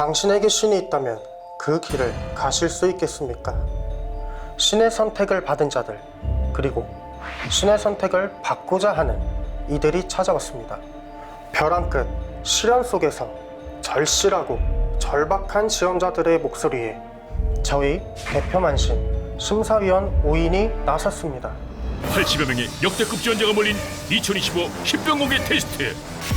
당신에게 신이 있다면 그 길을 가실 수 있겠습니까? 신의 선택을 받은 자들, 그리고 신의 선택을 받고자 하는 이들이 찾아왔습니다. 벼랑 끝 시련 속에서 절실하고 절박한 지원자들의 목소리에 저희 대표만신 심사위원 5인이 나섰습니다. 80여 명의 역대급 지원자가 몰린 2025 신병공개 테스트.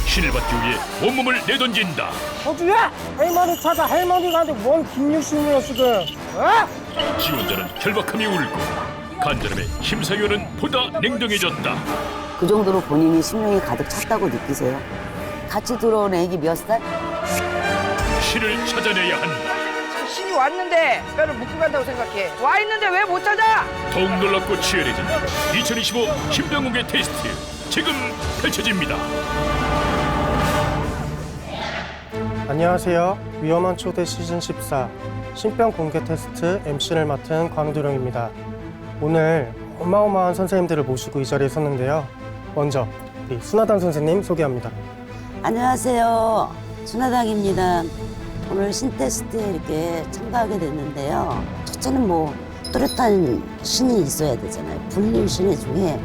신을 받기 위해 온몸을 내던진다. 호주야! 할머니 찾아. 할머니가 한테 뭔 김육신이야 지금. 어? 지원자는 결박함이 울고 간절함에 심사위원은 보다 냉정해졌다. 그 정도로 본인이 신명이 가득 찼다고 느끼세요? 같이 들어온 애기 몇 살? 신을 찾아내야 한다. 신이 왔는데 뼈를 묶고 간다고 생각해. 와 있는데 왜 못 찾아? 더욱 놀랍고 치열해진 2025 신병공개 테스트 지금 펼쳐집니다. 안녕하세요. 위험한 초대 시즌 14 신병 공개 테스트 MC를 맡은 광두령입니다. 오늘 어마어마한 선생님들을 모시고 이 자리에 섰는데요. 먼저 우리 순하당 선생님 소개합니다. 안녕하세요. 순하당입니다. 오늘 신테스트에 이렇게 참가하게 됐는데요. 첫째는 뚜렷한 신이 있어야 되잖아요. 불린 신의 중에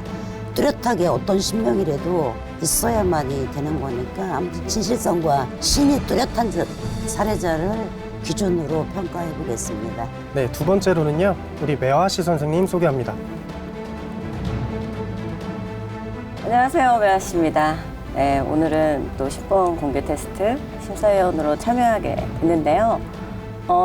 뚜렷하게 어떤 신명이라도 있어야만이 되는 거니까 아무튼 진실성과 신이 뚜렷한 사례자를 기준으로 평가해 보겠습니다. 네, 두 번째로는요. 우리 매화씨 선생님 소개합니다. 안녕하세요, 매화씨입니다. 네, 오늘은 또 10번 공개 테스트 심사위원으로 참여하게 됐는데요.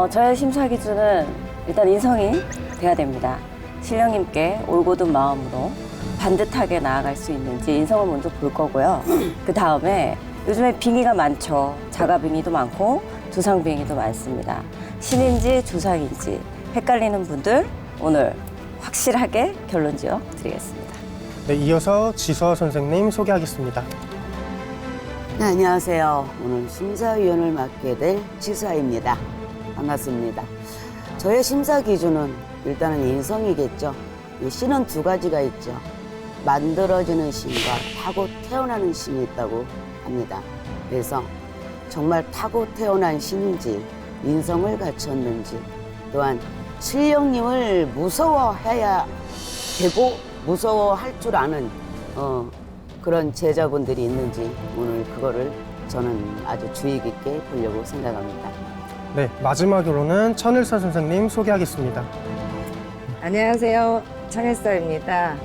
저의 심사 기준은 일단 인성이 돼야 됩니다. 신령님께 올곧은 마음으로 반듯하게 나아갈 수 있는지 인성을 먼저 볼 거고요. 그 다음에 요즘에 빙의가 많죠. 자가 빙의도 많고 조상 빙의도 많습니다. 신인지 조상인지 헷갈리는 분들 오늘 확실하게 결론 지어 드리겠습니다. 네, 이어서 지서 선생님 소개하겠습니다. 네, 안녕하세요. 오늘 심사위원을 맡게 될 지수아입니다. 반갑습니다. 저의 심사 기준은 일단은 인성이겠죠. 이 신은 두 가지가 있죠. 만들어지는 신과 타고 태어나는 신이 있다고 합니다. 그래서 정말 타고 태어난 신인지 인성을 갖췄는지 또한 신령님을 무서워해야 되고 무서워할 줄 아는 그런 제자분들이 있는지 오늘 그거를 저는 아주 주의 깊게 보려고 생각합니다. 네, 마지막으로는 천일사 선생님 소개하겠습니다. 안녕하세요. 천일서입니다.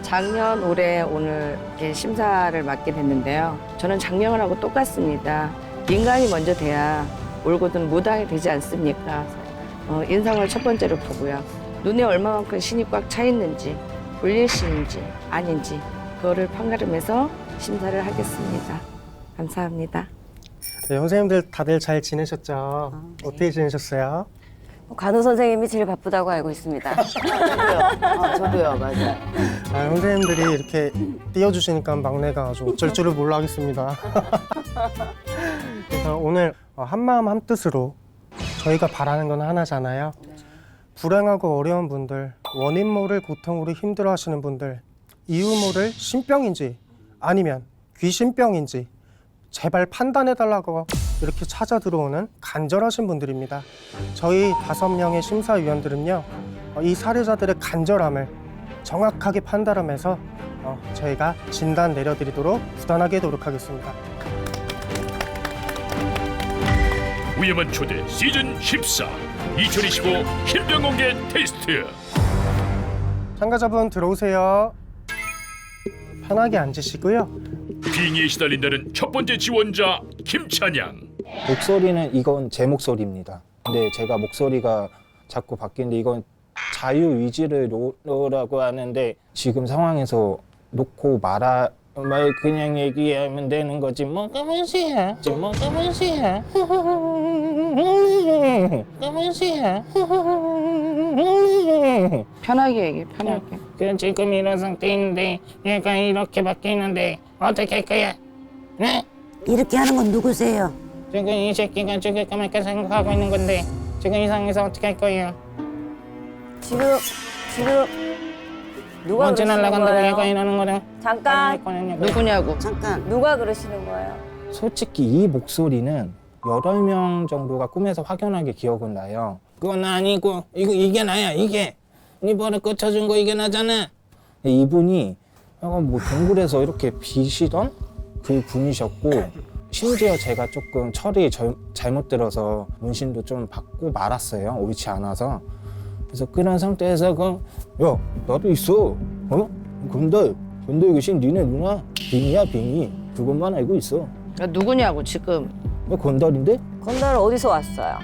작년 올해 오늘 이렇게 심사를 맡게 됐는데요. 저는 작년하고 똑같습니다. 인간이 먼저 돼야 올곧은 무당이 되지 않습니까? 인성을 첫 번째로 보고요. 눈에 얼마만큼 신이 꽉 차 있는지 불릴 신인지 아닌지 그거를 판가름해서 심사를 하겠습니다. 감사합니다. 네, 선생님들 다들 잘 지내셨죠? 네. 어떻게 지내셨어요? 간호 선생님이 제일 바쁘다고 알고 있습니다. 저도요, 맞아요. 아, 선생님들이 이렇게 띄워주시니까 막내가 아주 어쩔 줄을 몰라 하겠습니다. 그래서 오늘 한마음 한뜻으로 저희가 바라는 건 하나잖아요. 불행하고 어려운 분들, 원인 모를 고통으로 힘들어하시는 분들, 이유 모를 신병인지 아니면 귀신병인지 제발 판단해달라고 이렇게 찾아 들어오는 간절하신 분들입니다. 저희 5명의 심사위원들은요, 이 사례자들의 간절함을 정확하게 판단하면서 저희가 진단 내려드리도록 부단하게 노력하겠습니다. 위험한 초대 시즌 14 2025 신병공개 테스트. 참가자분 들어오세요. 편하게 앉으시고요. 빙의에 시달린다는 첫 번째 지원자 김찬양. 목소리는 이건 제 목소리입니다. 근데 제가 목소리가 자꾸 바뀌는데 이건 자유의지를 놓으라고 하는데 지금 상황에서 놓고 말 그냥 얘기하면 되는 거지. 뭐가 무시야? 뭐가 무시야? 뭐가 무시야? 편하게 얘기해, 편하게. 그 지금 이런 상태인데 얘가 이렇게 바뀌는데 어떻게 할 거야? 네? 이렇게 하는 건 누구세요? 지금 이 새끼가 죽일까 말까 생각하고 있는 건데 지금 이 상황에서 어떻게 할 거예요? 지금 누가 먼지 그러시는 날라간다고 얘가 거예요? 이러는 거는 잠깐 누구냐고. 잠깐. 누가 그러시는 거예요? 솔직히 이 목소리는 8명 정도가 꿈에서 확연하게 기억은 나요. 그건 아니고 이게 나야. 이게 네 버릇 고쳐준 거 이게 나잖아. 이분이 약간 뭐 동굴에서 이렇게 비시던 그 분이셨고, 심지어 제가 조금 철이 잘못 들어서 문신도 좀 받고 말았어요. 옳지 않아서. 그래서 그런 상태에서 야 나도 있어. 근데 이것이 니네 누나 빙이야 빙이. 그것만 알고 있어. 야, 누구냐고 지금. 야 건달인데? 건달 어디서 왔어요?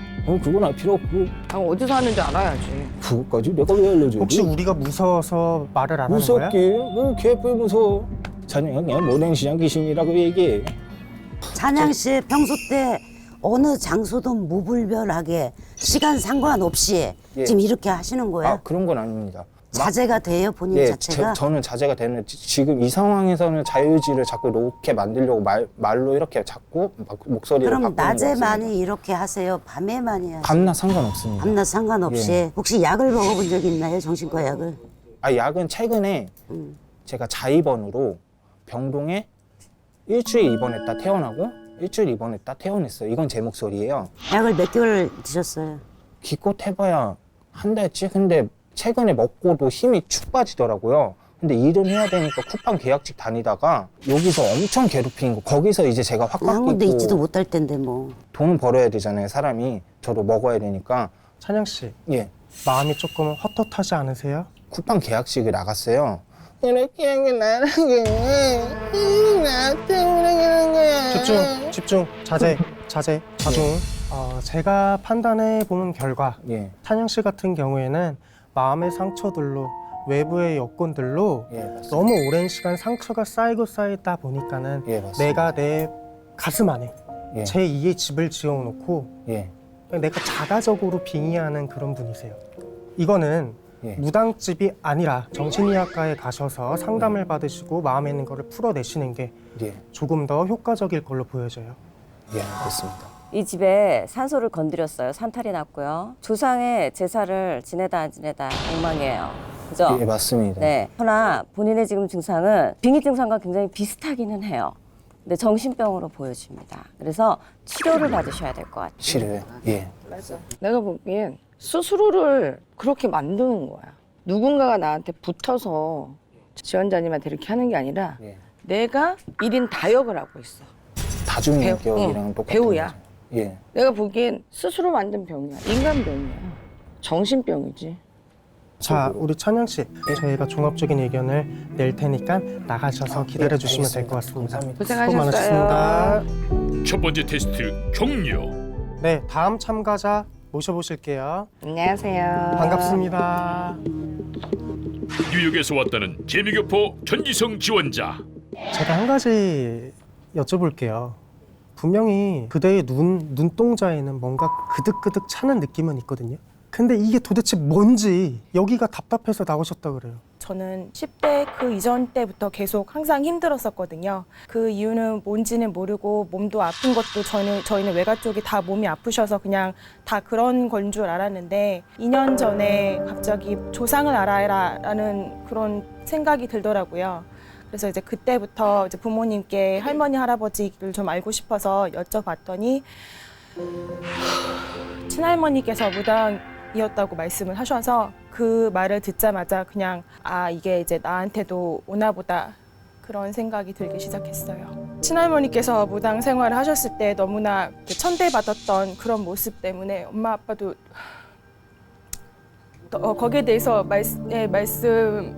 그건 알 필요 없고. 어디서 하는지 알아야지. 그것까지 내가 왜 알려줘야지? 혹시 우리가 무서워서 말을 안 하는 거야? 무섭게? 개뿔 무서워. 자네가 그냥 모랭시장 귀신이라고 얘기해. 찬양 씨 평소 때 어느 장소든 무분별하게 시간 상관없이 예. 지금 이렇게 하시는 거예요? 그런 건 아닙니다. 자제가 돼요 본인 네, 자체가? 저는 자제가 되는, 지금 이 상황에서는 자유의지를 자꾸 놓게 만들려고 말로 이렇게 자꾸 목소리를 그럼 바꾸는 낮에 것 같습니다. 많이 이렇게 하세요? 밤에 많이 하세요? 밤낮 상관없습니다. 밤낮 상관없이 예. 혹시 약을 먹어본 적 있나요? 정신과 약을? 약은 최근에 제가 자입원으로 병동에 일주일 입원했다 퇴원하고 일주일 입원했다 퇴원했어요. 이건 제 목소리예요. 약을 몇 개월 드셨어요? 기껏 해봐야 한 달치? 근데 최근에 먹고도 힘이 축 빠지더라고요. 근데 일은 해야 되니까 쿠팡 계약직 다니다가 여기서 엄청 괴롭히는 거. 거기서 이제 제가 확 한 군데 바뀌고 있지도 못할 텐데 뭐. 돈은 벌어야 되잖아요. 사람이. 저도 먹어야 되니까. 찬양 씨, 예. 마음이 조금 헛헛하지 않으세요? 쿠팡 계약직을 나갔어요. 이렇게 하는 게 나라고 나한테 오라는 거야. 집중, 자제, 자중. 제가 판단해 본 결과 예. 찬양 씨 같은 경우에는 마음의 상처들로 외부의 여건들로 예, 맞습니다. 너무 오랜 시간 상처가 쌓이고 쌓이다 보니까는 예, 맞습니다. 내가 내 가슴 안에 예. 제2의 집을 지어놓고 예. 그냥 내가 자가적으로 빙의하는 그런 분이세요. 이거는 예. 무당집이 아니라 정신의학과에 가셔서 상담을 받으시고 마음에 있는 거를 풀어내시는 게 예. 조금 더 효과적일 걸로 보여져요. 예, 알겠습니다. 이 집에 산소를 건드렸어요. 산탈이 났고요. 조상의 제사를 지내다 안 지내다 엉망이에요. 그죠? 예, 맞습니다. 네. 그러나 본인의 지금 증상은 빙의 증상과 굉장히 비슷하기는 해요. 근데 정신병으로 보여집니다. 그래서 치료를 받으셔야 될 것 같아요. 치료요? 예. 내가 보기엔 스스로를 그렇게 만드는 거야. 누군가가 나한테 붙어서 지원자님한테 이렇게 하는 게 아니라 예. 내가 1인 다역을 하고 있어. 다중인격이랑 똑같은 배우야. 거죠. 예. 내가 보기엔 스스로 만든 병이야. 인간병이야. 정신병이지. 자, 우리 찬양 씨, 저희가 종합적인 의견을 낼 테니까 나가셔서 기다려 주시면 될 것 같습니다. 감사합니다. 수고 고생하셨어요. 많으셨습니다. 첫 번째 테스트 종료. 네, 다음 참가자 모셔보실게요. 안녕하세요. 반갑습니다. 뉴욕에서 왔다는 재미교포 전지성 지원자. 제가 한 가지 여쭤볼게요. 분명히 그대의 눈동자에는 뭔가 그득그득 차는 느낌은 있거든요. 근데 이게 도대체 뭔지 여기가 답답해서 나오셨다 그래요. 저는 10대 그 이전 때부터 계속 항상 힘들었었거든요. 그 이유는 뭔지는 모르고 몸도 아픈 것도 저희는 외가 쪽이 다 몸이 아프셔서 그냥 다 그런 건 줄 알았는데 2년 전에 갑자기 조상을 알아라라는 그런 생각이 들더라고요. 그래서 이제 그때부터 이제 부모님께 할머니 할아버지를 좀 알고 싶어서 여쭤봤더니 친할머니께서 무당이었다고 말씀을 하셔서 그 말을 듣자마자 그냥 이게 이제 나한테도 오나 보다 그런 생각이 들기 시작했어요. 친할머니께서 무당 생활을 하셨을 때 너무나 천대받았던 그런 모습 때문에 엄마 아빠도 거기에 대해서 말씀하고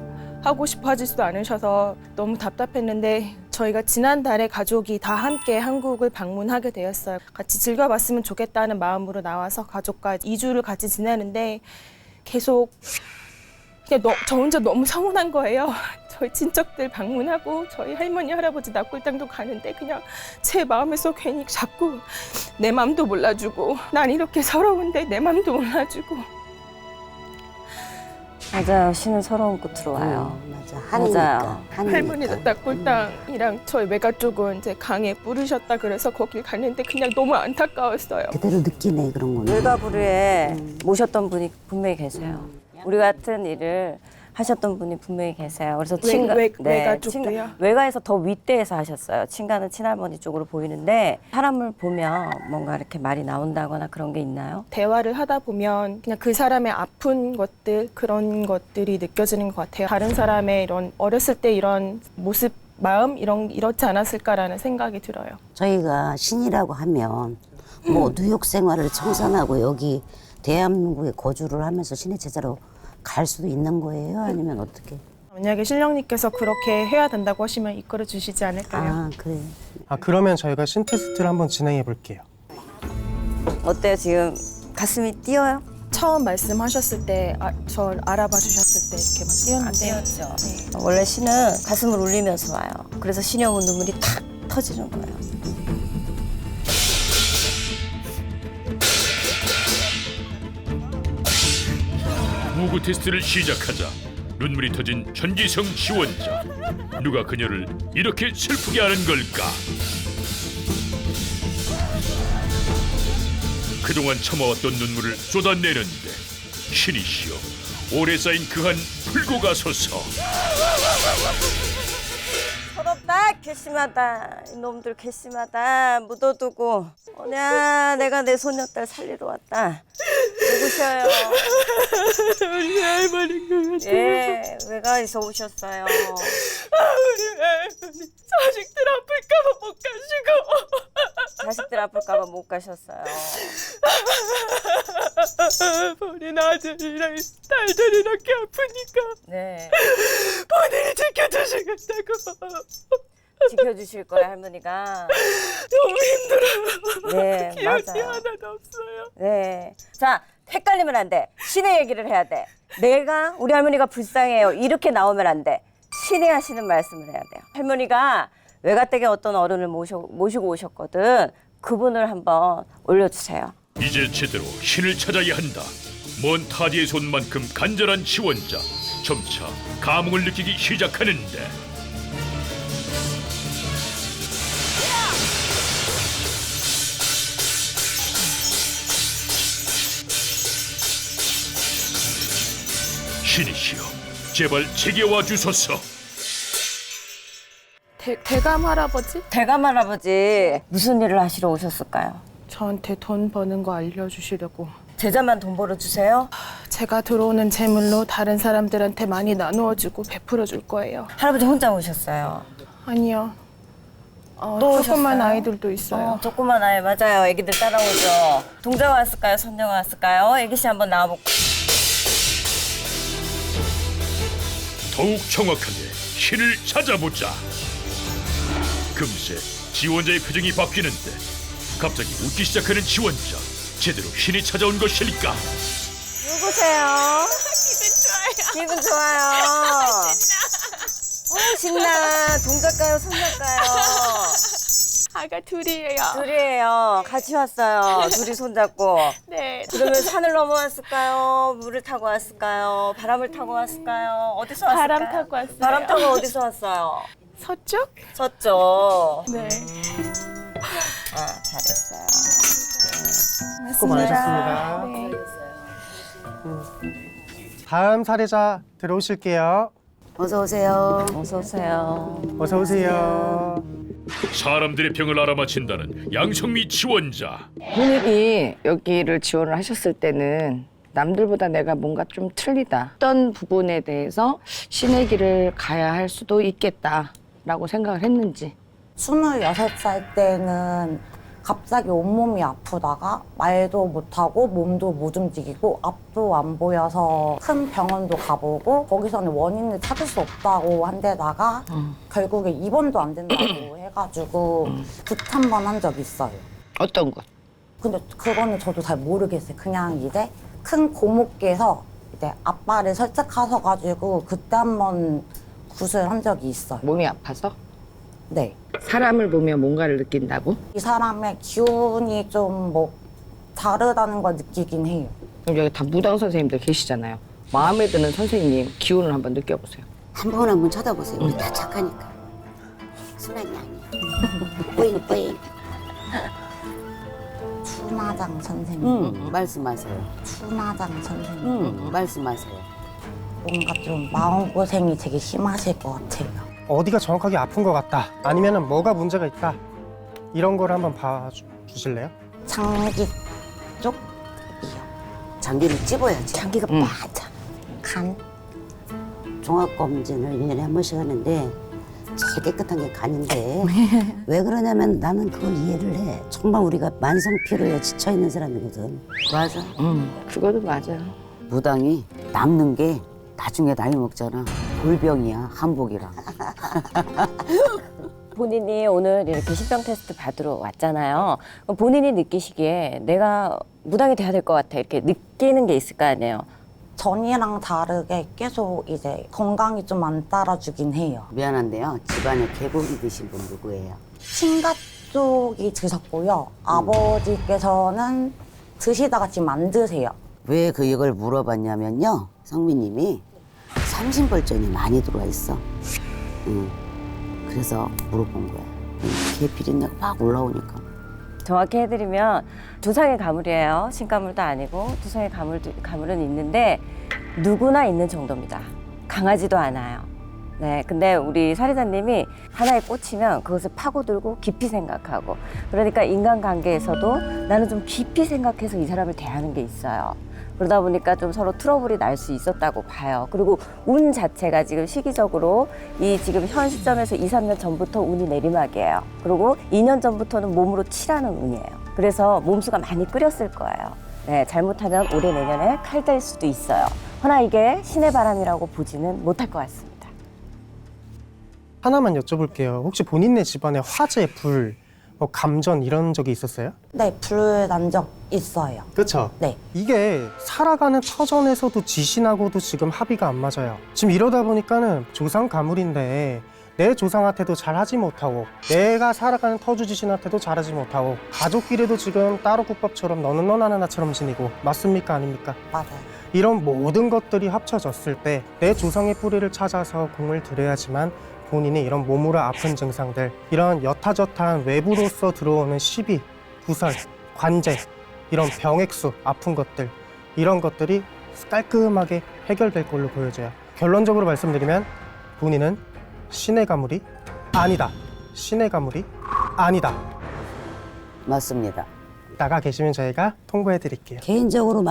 싶어 하지도 않으셔서 너무 답답했는데 저희가 지난달에 가족이 다 함께 한국을 방문하게 되었어요. 같이 즐겨봤으면 좋겠다는 마음으로 나와서 가족과 2주를 같이 지내는데 계속 그냥 저 혼자 너무 서운한 거예요. 저희 친척들 방문하고 저희 할머니 할아버지 납골당도 가는데 그냥 제 마음에서 괜히 자꾸 내 맘도 몰라주고 난 이렇게 서러운데 내 맘도 몰라주고 맞아요. 신은 서러운 끝으로 와요. 맞아. 한이니까. 할머니도 납골당이랑 저희 외가 쪽은 이제 강에 뿌리셨다 그래서 거길 갔는데 그냥 너무 안타까웠어요. 그대로 느끼네 그런 거는. 외가부르에 모셨던 분이 분명히 계세요. 우리 같은 일을 하셨던 분이 분명히 계세요. 그래서 외가 쪽도요? 외가에서 더 윗대에서 하셨어요. 친가는 친할머니 쪽으로 보이는데 사람을 보면 뭔가 이렇게 말이 나온다거나 그런 게 있나요? 대화를 하다 보면 그냥 그 사람의 아픈 것들 그런 것들이 느껴지는 것 같아요. 다른 사람의 이런 어렸을 때 이런 모습, 마음 이렇지 않았을까라는 생각이 들어요. 저희가 신이라고 하면 뭐 뉴욕 생활을 청산하고 여기 대한민국에 거주를 하면서 신의 제자로 갈 수도 있는 거예요? 아니면 어떻게? 만약에 신령님께서 그렇게 해야 된다고 하시면 이끌어 주시지 않을까요? 아, 그래. 그러면 저희가 신 테스트를 한번 진행해 볼게요. 어때요? 지금 가슴이 뛰어요? 처음 말씀하셨을 때 저 알아봐 주셨을 때 이렇게 막 뛰었는데 원래 신은 가슴을 울리면서 와요. 그래서 신이 오면 눈물이 탁 터지는 거예요. 무구 테스트를 시작하자 눈물이 터진 전지성 지원자. 누가 그녀를 이렇게 슬프게 하는 걸까? 그동안 참아왔던 눈물을 쏟아내는데 신이시여 오래 쌓인 그 한 풀고 가소서. 서럽다, 괘씸하다. 이놈들 괘씸하다. 묻어두고. 오냐, 내가 내 소녀딸 살리러 왔다. 누구셔요? 우리 할머니 그 예, 외가에서 오셨어요. 우리 할머니 자식들 아플까봐 못 가시고 자식들 아플까봐 못 가셨어요. 본인 아들이랑 딸들이 이렇게 아프니까 네, 본인이 지켜주시겠다고. 지켜주실 거예요, 할머니가. 너무 힘들어요. 네, 기억이 맞아요. 하나도 없어요. 네. 자, 헷갈리면 안 돼. 신의 얘기를 해야 돼. 내가 우리 할머니가 불쌍해요. 이렇게 나오면 안 돼. 신이 하시는 말씀을 해야 돼요. 할머니가 외가댁에 어떤 어른을 모시고 오셨거든. 그분을 한번 올려주세요. 이제 제대로 신을 찾아야 한다. 먼 타지에서 온 만큼 간절한 지원자. 점차 감흥을 느끼기 시작하는데 신이시여 제발 제게와 주소서. 대감 할아버지? 대감 할아버지 무슨 일을 하시러 오셨을까요? 저한테 돈 버는 거 알려주시려고. 제자만 돈 벌어주세요? 제가 들어오는 재물로 다른 사람들한테 많이 나누어주고 베풀어 줄 거예요. 할아버지 혼자 오셨어요? 아니요. 또 조그만 오셨어요? 아이들도 있어요. 조그만 아이 맞아요. 애기들 따라오죠. 동자가 왔을까요? 손녀가 왔을까요? 애기씨 한번 나와볼까? 더욱 정확하게 신을 찾아보자. 금세 지원자의 표정이 바뀌는데 갑자기 웃기 시작하는 지원자. 제대로 신이 찾아온 것일까? 누구세요? 기분 좋아요. 신나. 동작가요? 손잡가요? 아가 둘이에요. 둘이에요. 같이 왔어요. 둘이 손잡고. 네. 그러면 산을 넘어왔을까요? 물을 타고 왔을까요? 바람을 타고 왔을까요? 어디서 왔을까요? 바람 타고 왔어요. 바람 타고 어디서 왔어요? 서쪽? 서쪽. 네. 잘했어요. 수고 많으셨습니다. 네. 다음 사례자 들어오실게요. 어서 오세요. 어서 오세요. 어서 오세요. 사람들의 병을 알아맞힌다는 양성미 지원자. 본인이 여기를 지원을 하셨을 때는 남들보다 내가 뭔가 좀 틀리다. 어떤 부분에 대해서 신의 길을 가야 할 수도 있겠다라고 생각을 했는지. 26살 때는 갑자기 온몸이 아프다가 말도 못하고 몸도 못 움직이고 앞도 안 보여서 큰 병원도 가보고 거기서는 원인을 찾을 수 없다고 한 데다가 결국에 입원도 안 된다고 해가지고 붓 한 번 한 적이 있어요. 어떤 것? 근데 그거는 저도 잘 모르겠어요. 그냥 이제 큰 고모께서 이제 아빠를 설득하셔가지고 그때 한 번 굿을 한 적이 있어요. 몸이 아파서? 네. 사람을 보면 뭔가를 느낀다고? 이 사람의 기운이 좀 뭐 다르다는 걸 느끼긴 해요. 그럼 여기 다 무당 선생님들 계시잖아요. 마음에 드는 선생님 기운을 한번 느껴보세요. 한 번 쳐다보세요. 우리 다 착하니까. 순환이 아니야. 뿌잉. 추나장 선생님. 말씀하세요. 추나장 선생님. 말씀하세요. 뭔가 좀 마음고생이 되게 심하실 것 같아요. 어디가 정확하게 아픈 것 같다. 아니면 뭐가 문제가 있다. 이런 걸 한번 봐주실래요? 장기 쪽? 장기를 찝어야지. 장기가 맞아. 간? 종합검진을 1년에 한 번씩 하는데 제일 깨끗한 게 간인데 왜 그러냐면 나는 그걸 이해를 해. 정말 우리가 만성 피로에 지쳐있는 사람이거든. 맞아. 그것도 맞아요. 무당이 남는 게 나중에 나이 먹잖아. 골병이야, 한복이랑. 본인이 오늘 이렇게 신병 테스트 받으러 왔잖아요. 그럼 본인이 느끼시기에 내가 무당이 돼야 될 것 같아. 이렇게 느끼는 게 있을 거 아니에요. 전이랑 다르게 계속 이제 건강이 좀 안 따라주긴 해요. 미안한데요. 집안에 계곡이 드신 분 누구예요? 친가 쪽이 드셨고요. 아버지께서는 드시다가 지금 안 드세요. 왜 이걸 물어봤냐면요. 성민님이 삼신벌전이 많이 들어와 있어. 그래서 물어본 거야. 계피린내가 막 올라오니까. 정확히 해드리면 두상의 가물이에요. 신가물도 아니고 두상의 가물은 있는데 누구나 있는 정도입니다. 강하지도 않아요. 네, 근데 우리 사리사님이 하나에 꽂히면 그것을 파고들고 깊이 생각하고 그러니까 인간관계에서도 나는 좀 깊이 생각해서 이 사람을 대하는 게 있어요. 그러다 보니까 좀 서로 트러블이 날 수 있었다고 봐요. 그리고 운 자체가 지금 시기적으로 이 지금 현 시점에서 2, 3년 전부터 운이 내리막이에요. 그리고 2년 전부터는 몸으로 치라는 운이에요. 그래서 몸수가 많이 끓였을 거예요. 네, 잘못하면 올해 내년에 칼될 수도 있어요. 허나 이게 신의 바람이라고 보지는 못할 것 같습니다. 하나만 여쭤볼게요. 혹시 본인네 집안에 화재, 불, 뭐 감전 이런 적이 있었어요? 네, 불 난 적 있어요. 그렇죠? 네. 이게 살아가는 터전에서도 지신하고도 지금 합의가 안 맞아요. 지금 이러다 보니까는 조상 가물인데 내 조상한테도 잘하지 못하고 내가 살아가는 터주 지신한테도 잘하지 못하고 가족끼리도 지금 따로 국밥처럼 너는 너 나는 나처럼 지내고 맞습니까 아닙니까? 맞아요. 이런 모든 것들이 합쳐졌을 때 내 조상의 뿌리를 찾아서 공을 들여야지만 본인이 이런 몸으로 아픈 증상들, 이런 여타저타한 외부로서 들어오는 시비, 구설, 관제, 이런 병액수, 아픈 것들, 이런 것들이 깔끔하게 해결될 걸로 보여져요. 결론적으로 말씀드리면 본인은 신의 가물이 아니다. 신의 가물이 아니다. 맞습니다. 나가 계시면 저희가 통보해 드릴게요. 개인적으로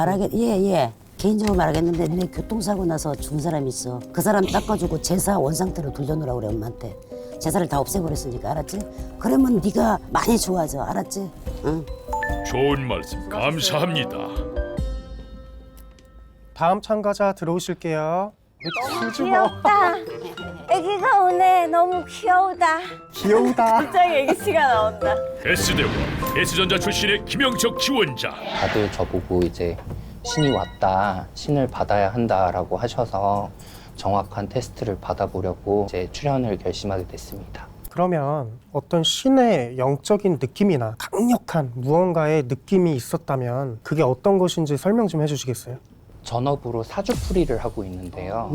개인적으로 말하겠는데 내 교통사고 나서 죽은 사람이 있어. 그 사람 닦아주고 제사 원상태로 돌려놓으라고 그래 엄마한테. 제사를 다 없애버렸으니까 알았지? 그러면 네가 많이 좋아져 알았지? 응. 좋은 말씀 감사합니다. 다음 참가자 들어오실게요. 귀엽다. 애기가 오네. 너무 귀여우다. 귀여우다. 갑자기 애기씨가 나온다. S대와 S전자 출신의 김영석 지원자. 다들 저보고 이제 신이 왔다, 신을 받아야 한다라고 하셔서 정확한 테스트를 받아보려고 이제 출연을 결심하게 됐습니다. 그러면 어떤 신의 영적인 느낌이나 강력한 무언가의 느낌이 있었다면 그게 어떤 것인지 설명 좀 해주시겠어요? 전업으로 사주풀이를 하고 있는데요.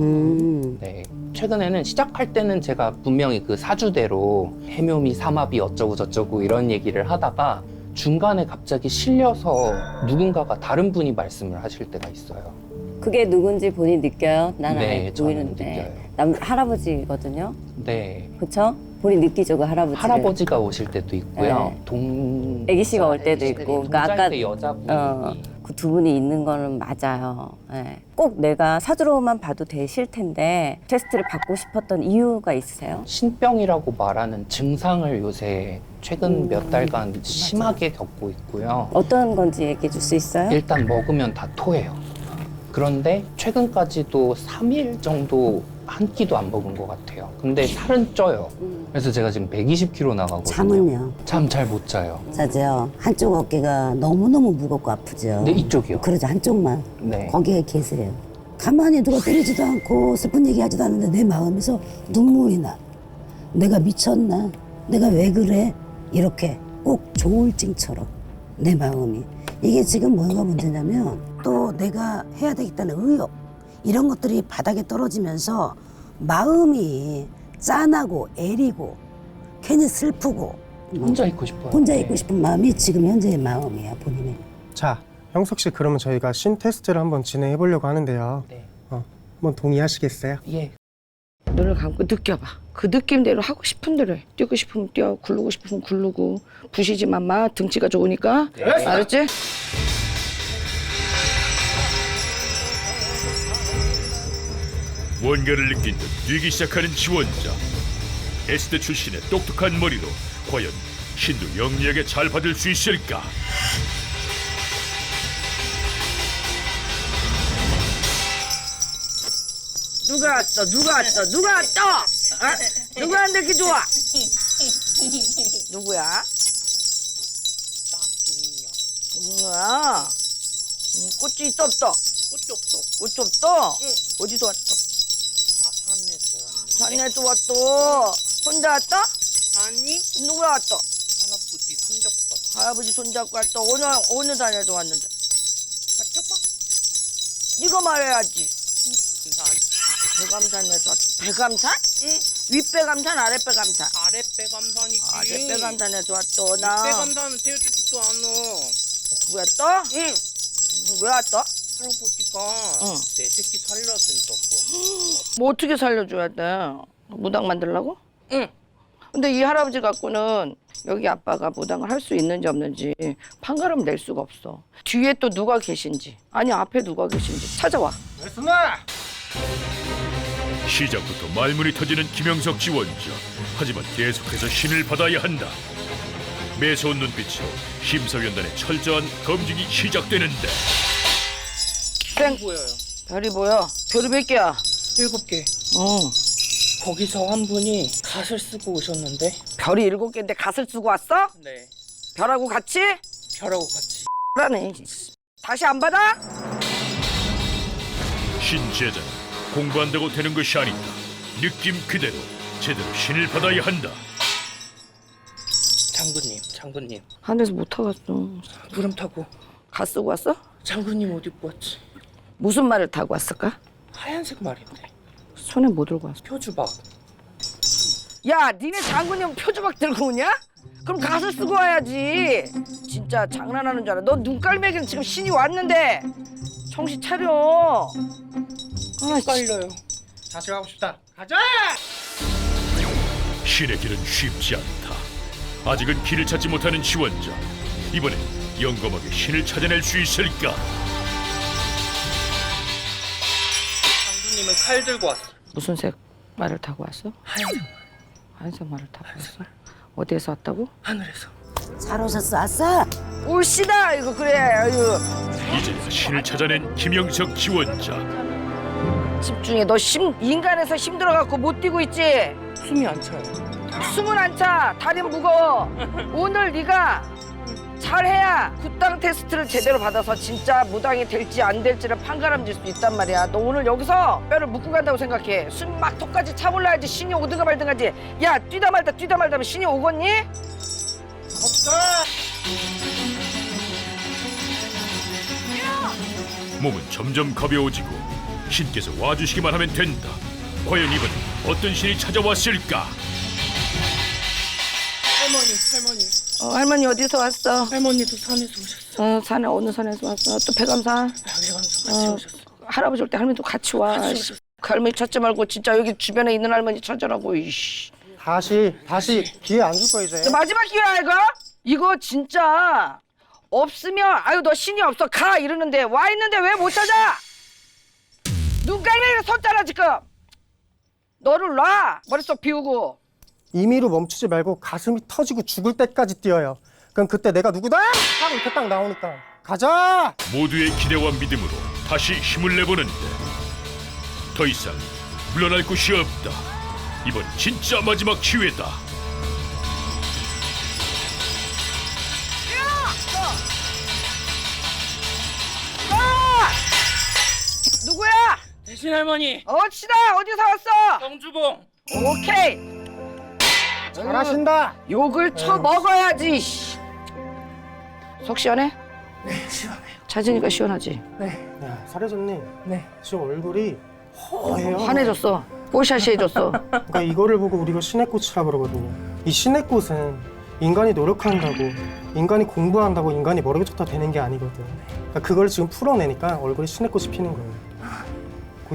네, 최근에는 시작할 때는 제가 분명히 그 사주대로 해묘미, 삼합이 어쩌고 저쩌고 이런 얘기를 하다가 중간에 갑자기 실려서 누군가가 다른 분이 말씀을 하실 때가 있어요. 그게 누군지 본인 느껴요? 난 네, 알 저는 보이는데. 느껴요. 할아버지거든요. 네, 그쵸? 본인 느끼죠, 그 할아버지를. 할아버지가 오실 때도 있고요. 네. 애기 씨가 올 때도 있고. 그러니까 아까 여자분이 그 두 분이 있는 거는 맞아요. 네. 꼭 내가 사주로만 봐도 되실 텐데 테스트를 받고 싶었던 이유가 있으세요? 신병이라고 말하는 증상을 요새 최근 몇 달간 심하게 겪고 있고요. 어떤 건지 얘기해 줄 수 있어요? 일단 먹으면 다 토해요. 그런데 최근까지도 3일 정도 한 끼도 안 먹은 것 같아요. 근데 살은 쪄요. 그래서 제가 지금 120kg 나가거든요. 잠은요? 잠 잘 못 자요. 자죠. 한쪽 어깨가 너무너무 무겁고 아프죠. 네, 이쪽이요. 그러죠. 한쪽만. 네. 거기에 계세요. 가만히 누가 때리지도 않고 슬픈 얘기 하지도 않는데 내 마음에서 눈물이 나. 내가 미쳤나? 내가 왜 그래? 이렇게 꼭 조울증처럼 내 마음이. 이게 지금 뭐가 문제냐면 또 내가 해야 되겠다는 의욕 이런 것들이 바닥에 떨어지면서 마음이 짠하고 애리고 괜히 슬프고 혼자 있고 싶어요. 혼자 네. 있고 싶은 마음이 지금 현재의 마음이야 본인의. 자, 형석 씨 그러면 저희가 신 테스트를 한번 진행해 보려고 하는데요. 네. 한번 동의하시겠어요? 예. 눈을 감고 느껴봐. 그 느낌대로 하고 싶은 대로 해. 뛰고 싶으면 뛰어, 굴르고 싶으면 굴르고. 부시지만 마. 등치가 좋으니까. 알았지? 뭔가를 느낀 듯 뛰기 시작하는 지원자. S대 출신의 똑똑한 머리로 과연 신도 영리하게 잘 받을 수 있을까? 누가 왔어? 누가 왔어? 누가 왔어? 어? 누구한테 이렇게 좋아? 누구야? 누구야? 꽃이 있어 없어? 꽃이 없어. 꽃이 없어? 응. 어디서 왔어? 산에서 왔어. 혼자 왔어? 아니. 누가 왔어? 할아버지 손잡고 왔어. 할아버지 손잡고 왔어. 어느 산에서 왔는데? 맞춰봐. 네가 말해야지. 백암산에서 왔어. 백암산? 응. 윗백암산, 아랫백암산? 아랫배감산이지. 아랫백암산에서 왔어. 나. 윗배감산은 태워주지도 않아. 왜 왔어? 응. 왜 왔어? 할아버지가 응. 내 새끼 살려준다고. 뭐 어떻게 살려줘야 돼? 무당 만들라고? 응. 근데 이 할아버지 갖고는 여기 아빠가 무당을 할 수 있는지 없는지 판가름 낼 수가 없어. 뒤에 또 누가 계신지, 아니 앞에 누가 계신지 찾아와. 시작부터 말문이 터지는 김영석 지원자. 하지만 계속해서 신을 받아야 한다. 매서운 눈빛으로 심사위원단의 철저한 검증이 시작되는데 땡. 보여요. 별이 보여. 별이 몇 개야? 7개. 거기서 한 분이 갓을 쓰고 오셨는데 별이 7개인데 갓을 쓰고 왔어? 네. 별하고 같이? 별하고 같이. 라네. 다시 안 받아? 신제자는 공부한다고 되는 것이 아니다. 느낌 그대로 제대로 신을 받아야 한다. 장군님. 하늘에서 못 타갔어. 구름 타고. 갓 쓰고 왔어? 장군님 옷 입고 왔지. 무슨 말을 타고 왔을까? 하얀색 말인데. 손에 뭐 들고 왔어? 표주박. 야, 니네 장군님 표주박 들고 오냐? 그럼 갓을 쓰고 와야지. 진짜 장난하는 줄 알아. 너 눈깔매기는 지금 신이 왔는데 정신 차려. 아, 깔려요. 다시 가고 싶다. 가자! 신의 길은 쉽지 않다. 아직은 길을 찾지 못하는 지원자. 이번엔 영검하게 신을 찾아낼 수 있을까? 장군님은 칼 들고 왔어. 무슨 색 말을 타고 왔어? 하얀색 하얀색 말을 타고 왔어? 어디에서 왔다고? 하늘에서. 잘 오셨어, 아싸. 올시다 이거 그래. 아유. 이제 신을 찾아낸 김영석 지원자. 집중해. 너 인간에서 힘들어갖고 못 뛰고 있지? 숨이 안 차요. 숨은 안 차. 다리는 무거워. 오늘 네가 잘해야 굿당 테스트를 제대로 받아서 진짜 무당이 될지 안 될지를 판가름 질 수 있단 말이야. 너 오늘 여기서 뼈를 묶고 간다고 생각해. 숨 막 턱까지 차올라야지 신이 오든가 말든가지. 야, 뛰다 말다 하면 신이 오겠니? 몸은 점점 가벼워지고 신께서 와주시기만 하면 된다. 과연 이번엔 어떤 신이 찾아왔을까? 할머니. 할머니 어디서 왔어? 할머니도 산에서 오셨어. 산에 어느 산에서 왔어? 또 백암산? 백암산 같이 오셨어. 할아버지 올 때 할머니도 같이 와. 그 할머니 찾지 말고 진짜 여기 주변에 있는 할머니 찾으라고. 이씨. 다시 기회 안 줄 거야 이제. 너 마지막 기회야 이거? 이거 진짜 없으면 아유 너 신이 없어 가 이러는데 와 있는데 왜 못 찾아? 눈깔매기가 섰잖아 지금. 너를 놔 머릿속 비우고. 임의로 멈추지 말고 가슴이 터지고 죽을 때까지 뛰어요. 그럼 그때 내가 누구다? 딱 이렇게 딱 나오니까 가자! 모두의 기대와 믿음으로 다시 힘을 내보는데 더 이상 물러날 곳이 없다. 이번 진짜 마지막 기회다. 누구야? 대신 할머니. 어치다 어디서 왔어? 정주봉. 오케이. 잘하신다. 욕을 쳐 먹어야지. 씨. 속 시원해? 네, 시원해요. 찾으니까 시원하지. 야, 사례자님. 네. 지금 얼굴이 허해요. 환해졌어. 뽀샤시 해줬어. 그러니까 이거를 보고 우리가 신의 꽃이라 그러거든요. 이 신의 꽃은 인간이 노력한다고, 인간이 공부한다고 인간이 머리가 좋다 되는 게 아니거든. 그러니까 그걸 지금 풀어내니까 얼굴에 신의 꽃이 피는 거예요.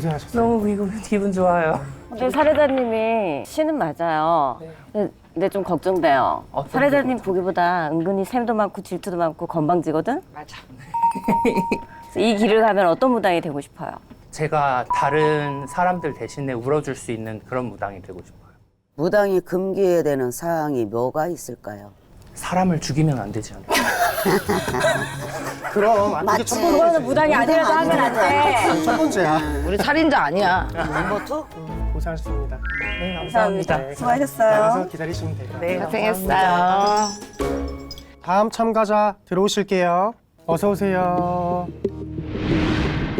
고생하셨어요. 너무 기분 좋아요. 근데 사례자님이 신은 맞아요. 근데 좀 걱정돼요. 어떤 사례자님 보기보다 은근히 샘도 많고 질투도 많고 건방지거든? 맞아. 이 길을 가면 어떤 무당이 되고 싶어요? 제가 다른 사람들 대신에 울어줄 수 있는 그런 무당이 되고 싶어요. 무당이 금기해야 되는 사항이 뭐가 있을까요? 사람을 죽이면 안 되지 않을까? 그럼 안 되게 첫 번째. 그거는 무당이 아니라도 하면 안 돼. 첫 번째야. 우리 살인자 아니야. 넘버 2? 고생하셨습니다. 네, 감사합니다. 네, 수고하셨어요. 나가서 기다리시면 돼요. 네, 고생했어요. 다음 참가자 들어오실게요. 어서 오세요.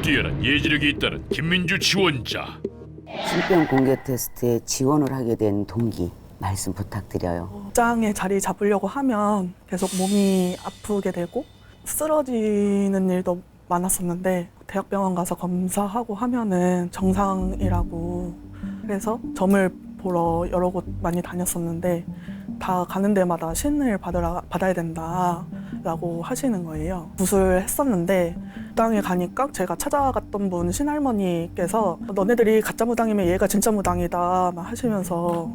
뛰어난 예지력이 있다는 김민주 지원자. 신병 공개 테스트에 지원을 하게 된 동기 말씀 부탁드려요. 직장에 자리 잡으려고 하면 계속 몸이 아프게 되고 쓰러지는 일도 많았었는데 대학병원 가서 검사하고 하면은 정상이라고 그래서 점을 보러 여러 곳 많이 다녔었는데 다 가는 데마다 신을 받아야 된다라고 하시는 거예요. 구술했었는데 무당에 가니까 제가 찾아갔던 분 신할머니께서 너네들이 가짜 무당이면 얘가 진짜 무당이다 막 하시면서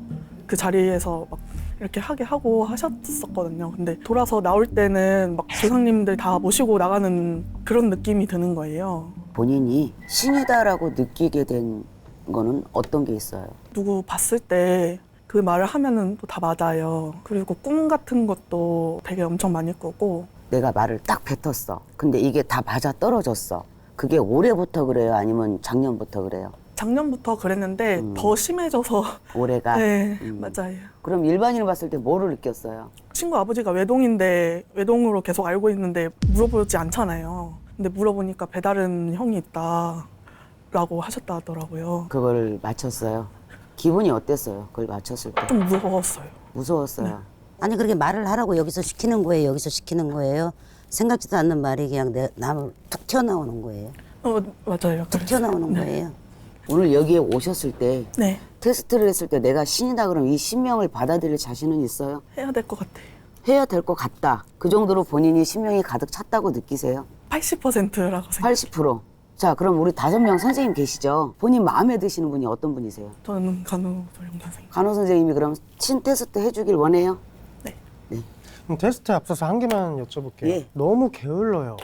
그 자리에서 막 이렇게 하게 하고 하셨었거든요. 근데 돌아서 나올 때는 막 조상님들 다 모시고 나가는 그런 느낌이 드는 거예요. 본인이 신이다라고 느끼게 된 거는 어떤 게 있어요? 누구 봤을 때 그 말을 하면은 또 다 맞아요. 그리고 꿈 같은 것도 되게 엄청 많이 꾸고 내가 말을 딱 뱉었어. 근데 이게 다 맞아 떨어졌어. 그게 올해부터 그래요? 아니면 작년부터 그래요? 작년부터 그랬는데 더 심해져서 올해가? 네, 맞아요. 그럼 일반인을 봤을 때 뭐를 느꼈어요? 친구 아버지가 외동인데 외동으로 계속 알고 있는데 물어보지 않잖아요. 근데 물어보니까 배다른 형이 있다라고 하셨다 하더라고요. 그걸 맞췄어요. 기분이 어땠어요? 그걸 맞췄을 때? 좀 무서웠어요. 무서웠어요. 아니 그렇게 말을 하라고 여기서 시키는 거예요. 여기서 시키는 거예요. 생각지도 않는 말이 그냥 남을 툭 튀어나오는 거예요. 맞아요. 툭 튀어나오는 거예요. 오늘 여기에 오셨을 때 네, 테스트를 했을 때 내가 신이다 그러면 이 신명을 받아들일 자신은 있어요? 해야 될 것 같아요. 해야 될 것 같다. 그 정도로 본인이 신명이 가득 찼다고 느끼세요? 80%라고 생각해요. 80%. 자, 그럼 우리 5명 선생님 계시죠? 본인 마음에 드시는 분이 어떤 분이세요? 저는 간호조영 선생님. 간호 선생님이 그럼 신 테스트 해주길 원해요? 네. 그럼 테스트에 앞서서 한 개만 여쭤볼게요. 예. 너무 게을러요.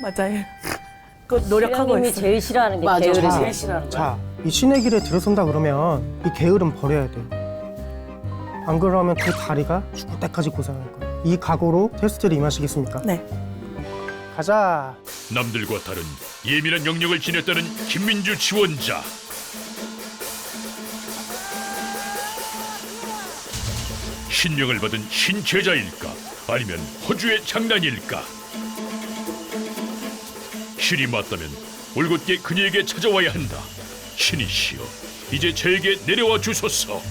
맞아요. 그 노력하고 실령님이 있어요. 제일 싫어하는 게 맞아. 게으름이 자, 제일 싫어하는 거야. 자, 이 신의 길에 들어선다 그러면 이 게으름 버려야 돼. 안 그러면 그 다리가 죽을 때까지 고생할 거야. 이 각오로 테스트를 임하시겠습니까? 네. 가자. 남들과 다른 예민한 영역을 지녔다는 김민주 지원자. 신명을 받은 신제자일까? 아니면 호주의 장난일까? 신이 맞다면 올곧게 그녀에게 찾아와야 한다. 신이시여, 이제 저에게 내려와 주소서.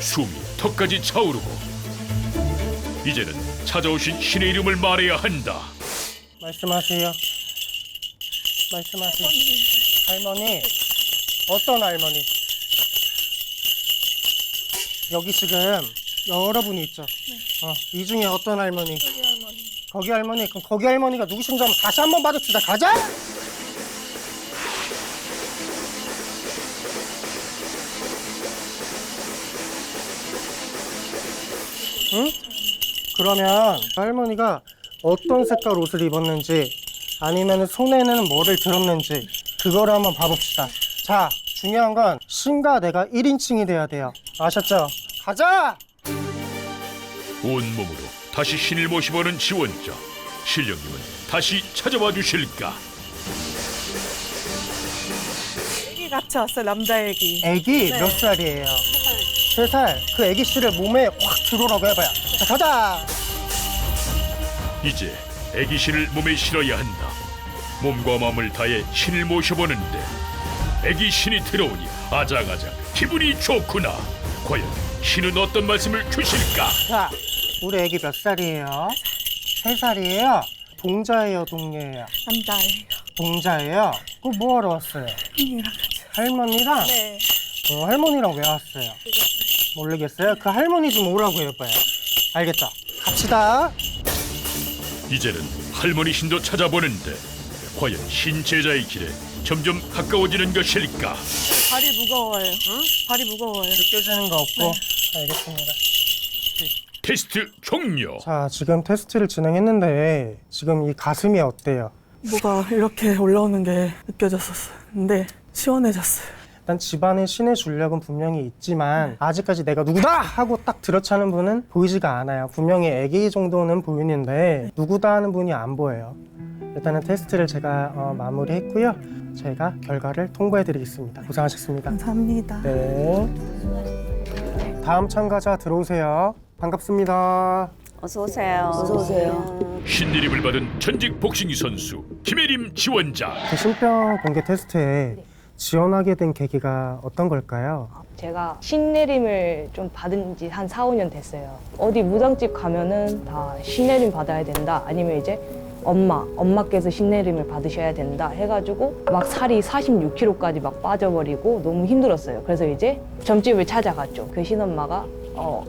숨이 턱까지 차오르고 이제는 찾아오신 신의 이름을 말해야 한다. 말씀하세요. 말씀하세요. 할머니, 어떤 할머니? 여기 지금 여러분이 있죠? 이 중에 어떤 할머니? 거기 할머니. 거기 할머니? 그럼 거기 할머니가 누구신지 한번 다시 한번 봐줍시다. 가자! 응? 그러면 할머니가 어떤 색깔 옷을 입었는지 아니면 손에는 뭐를 들었는지 그거를 한번 봐봅시다. 자, 중요한 건 신과 내가 1인칭이 돼야 돼요. 아셨죠? 가자! 온몸으로 다시 신을 모시보는 지원자. 신령님은 다시 찾아와 주실까? 애기 같이 왔어요. 남자 애기. 애기 네. 몇 살이에요? 3살. 그 애기 씨를 몸에 확 들어오라고 해봐요. 자, 가자! 이제 애기 신을 몸에 실어야 한다. 몸과 마음을 다해 신을 모셔보는데 애기 신이 들어오니 아장아장 기분이 좋구나. 과연 신은 어떤 말씀을 주실까? 자, 우리 애기 몇 살이에요? 3살이에요? 동자예요, 동녀예요? 남자예요. 동자예요? 그거 뭐하러 왔어요? 형이랑 같이. 할머니랑? 네. 할머니랑 왜 왔어요? 모르겠어요? 그 할머니 좀 오라고 해봐요. 알겠죠? 갑시다. 이제는 할머니 신도 찾아보는데 과연 신제자의 길에 점점 가까워지는 것일까? 발이 무거워요. 발이 무거워요. 느껴지는 거 없고. 알겠습니다. 테스트 종료. 자, 지금 테스트를 진행했는데 지금 이 가슴이 어때요? 뭐가 이렇게 올라오는 게 느껴졌었어요. 근데 시원해졌어요. 일단 집안에 신의 준력은 분명히 있지만 아직까지 내가 누구다 하고 딱 들어차는 분은 보이지가 않아요. 분명히 아기 정도는 보이는데 누구다 하는 분이 안 보여요. 일단은 테스트를 제가 마무리했고요. 제가 결과를 통보해드리겠습니다. 고생하셨습니다. 감사합니다. 네. 다음 참가자 들어오세요. 반갑습니다. 어서 오세요. 어서 오세요. 신내림을 받은 전직 복싱 선수 김혜림 지원자. 그 신병 공개 테스트에 지원하게 된 계기가 어떤 걸까요? 제가 신내림을 좀 받은 지 한 4, 5년 됐어요. 어디 무당집 가면은 다 신내림 받아야 된다. 아니면 이제 엄마께서 신내림을 받으셔야 된다 해가지고 막 살이 46kg까지 막 빠져버리고 너무 힘들었어요. 그래서 이제 점집을 찾아갔죠. 그 신엄마가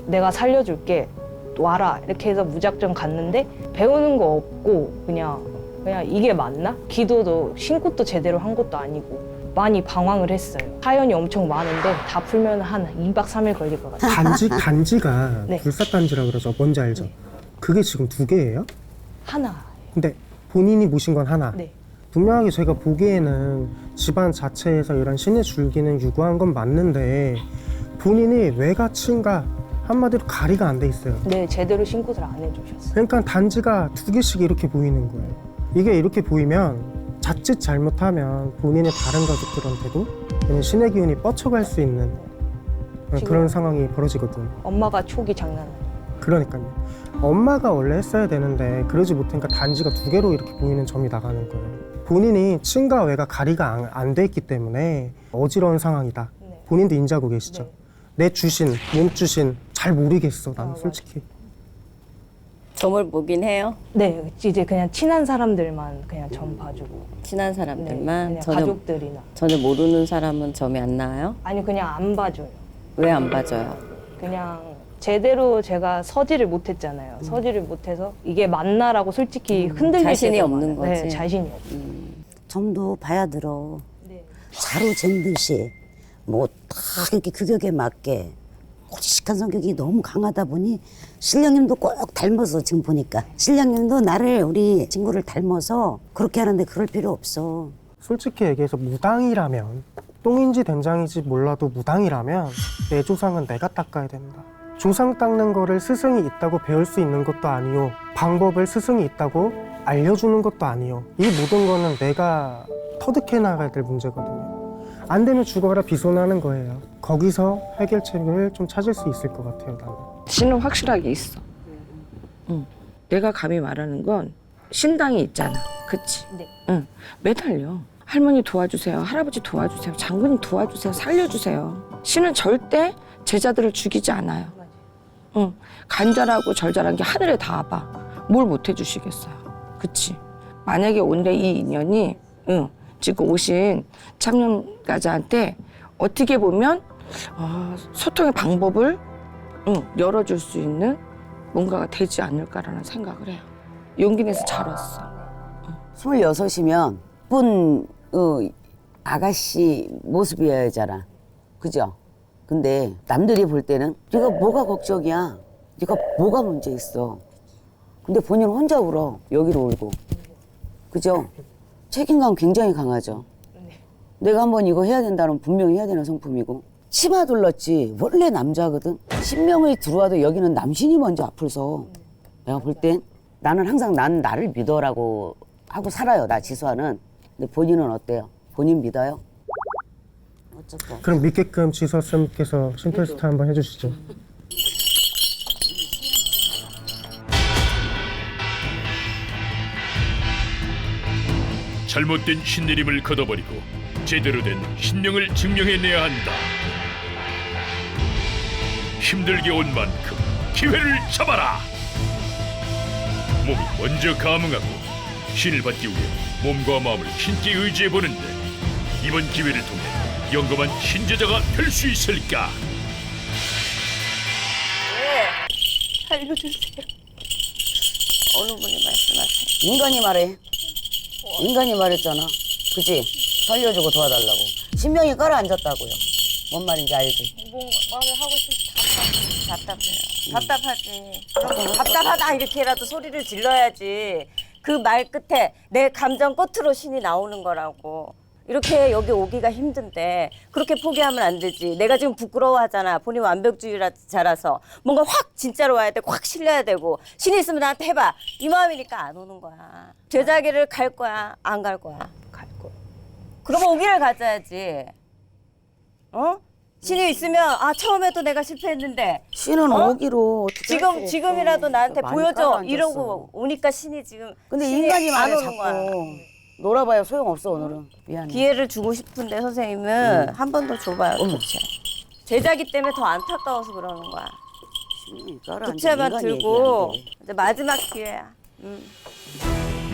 내가 살려줄게 와라 이렇게 해서 무작정 갔는데 배우는 거 없고 그냥 이게 맞나? 기도도 신고도 제대로 한 것도 아니고 많이 방황을 했어요. 사연이 엄청 많은데 다 풀면 한 2박 3일 걸릴 것 같아요. 단지가 네. 불사단지라 그러죠. 뭔지 알죠? 네. 그게 지금 2개예요? 하나. 근데 본인이 모신 건 하나. 네. 분명하게 제가 보기에는 집안 자체에서 이런 신의 줄기는 유구한 건 맞는데 본인이 왜가 친가 한마디로 가리가 안 돼 있어요. 네, 제대로 신고를 안 해주셨어요. 그러니까 단지가 2개씩 이렇게 보이는 거예요. 이게 이렇게 보이면 자칫 잘못하면 본인의 다른 가족들한테도 신의 기운이 뻗쳐갈 수 있는 그런 상황이 벌어지거든. 엄마가 촉이 장난 아니에요. 그러니까요. 엄마가 원래 했어야 되는데 그러지 못하니까 단지가 2개로 이렇게 보이는 점이 나가는 거예요. 본인이 친과 외가 가리가 안 돼 있기 때문에 어지러운 상황이다. 네. 본인도 인지하고 계시죠? 네. 내 주신, 몸 주신 잘 모르겠어. 나는 솔직히. 점을 보긴 해요. 네, 이제 그냥 친한 사람들만 그냥 점 봐주고. 친한 네, 사람들만. 그냥 가족들이나. 전혀 모르는 사람은 점이 안 나와요? 아니 그냥 안 봐줘요. 왜 안 봐줘요? 그냥 제대로 제가 서지를 못했잖아요. 서지를 못해서 이게 맞나라고 솔직히 흔들릴 자신이 때도 없는 많아요. 네, 거지. 자신이 없어요. 점도 봐야 들어. 네. 자루 잰 듯이 뭐 딱 이렇게 규격에 맞게 고지식한 성격이 너무 강하다 보니 신령님도 꼭 닮아서 지금 보니까 신령님도 나를 우리 친구를 닮아서 그렇게 하는데 그럴 필요 없어. 솔직히 얘기해서 무당이라면 똥인지 된장인지 몰라도 무당이라면 내 조상은 내가 닦아야 된다. 조상 닦는 거를 스승이 있다고 배울 수 있는 것도 아니요. 방법을 스승이 있다고 알려주는 것도 아니요. 이 모든 거는 내가 터득해 나가야 될 문제거든요. 안 되면 죽어라 비손하는 거예요. 거기서 해결책을 좀 찾을 수 있을 것 같아요, 나는. 신은 확실하게 있어. 응. 내가 감히 말하는 건 신당이 있잖아. 그치? 네. 응. 매달려. 할머니 도와주세요. 할아버지 도와주세요. 장군님 도와주세요. 살려주세요. 신은 절대 제자들을 죽이지 않아요. 응. 간절하고 절절한 게 하늘에 닿아봐. 뭘 못 해주시겠어요. 그치? 만약에 오늘의 이 인연이 지금 오신 참여가자한테 어떻게 보면 소통의 방법을 열어줄 수 있는 뭔가가 되지 않을까라는 생각을 해요. 용기 내서 잘 왔어. 26이면 예쁜 아가씨 모습이어야 하잖아. 그죠? 근데 남들이 볼 때는 네가 뭐가 걱정이야? 네가 뭐가 문제 있어? 근데 본인은 혼자 울어. 여기로 울고. 그죠? 책임감 굉장히 강하죠. 내가 한번 이거 해야 된다면 분명히 해야 되는 성품이고. 치마 둘렀지 원래 남자거든. 신명이 들어와도 여기는 남신이 먼저 앞을서 내가 볼 땐 나는 항상 난 나를 믿어라고 하고 살아요. 나 지수아는. 근데 본인은 어때요? 본인 믿어요? 어쨌든. 그럼 믿게끔 지서쌤께서 신테스트 한번 해주시죠. 잘못된 신내림을 걷어버리고 제대로 된 신명을 증명해내야 한다. 힘들게 온 만큼 기회를 잡아라. 몸이 먼저 감응하고 신을 받기 위해 몸과 마음을 신께 의지해보는데 이번 기회를 통해 영감한 신제자가 될 수 있을까? 알려주세요. 어느 분이 말씀하세요? 인간이 말해. 인간이 말했잖아. 그치? 살려주고 도와달라고. 신명이 깔아앉았다고요. 뭔 말인지 알지? 뭔가 말을 하고 싶어 답답하지. 그럼 답답하다 이렇게라도 소리를 질러야지. 그 말 끝에 내 감정 끝으로 신이 나오는 거라고. 이렇게 여기 오기가 힘든데 그렇게 포기하면 안 되지. 내가 지금 부끄러워하잖아. 본인 완벽주의자라서 뭔가 확 진짜로 와야 되고 확 실려야 되고 신이 있으면 나한테 해봐. 이 마음이니까 안 오는 거야. 제자기를 갈 거야? 안 갈 거야? 갈 거야. 그러면 오기를 가져야지. 어? 신이 있으면 아 처음에도 내가 실패했는데 신은 오기로 어떻게 할 수가 없어. 지금이라도 나한테 많이 보여줘 깔아앉았어. 이러고 오니까 신이 지금 근데 신이 인간이 안 말해 오는 자꾸. 거야. 놀아봐야 소용없어 오늘은. 미안해. 기회를 주고 싶은데 선생님은 한 번 더 줘봐요. 도체. 제자기 때문에 더 안타까워서 그러는 거야. 도체만 들고 이제 마지막 기회야.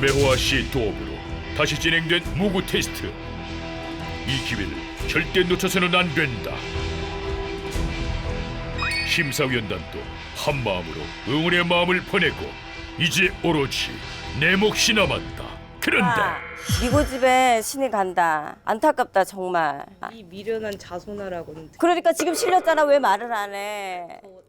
매호아 씨의 도움으로 다시 진행된 무구 테스트. 이 기회를 절대 놓쳐서는 안 된다. 심사위원단도 한마음으로 응원의 마음을 보내고 이제 오로지 내 몫이 남았다. 그런데 네 고집에 신이 간다. 안타깝다 정말. 이 미련한 자손아라고는 그러니까 지금 실렸잖아. 왜 말을 안 해?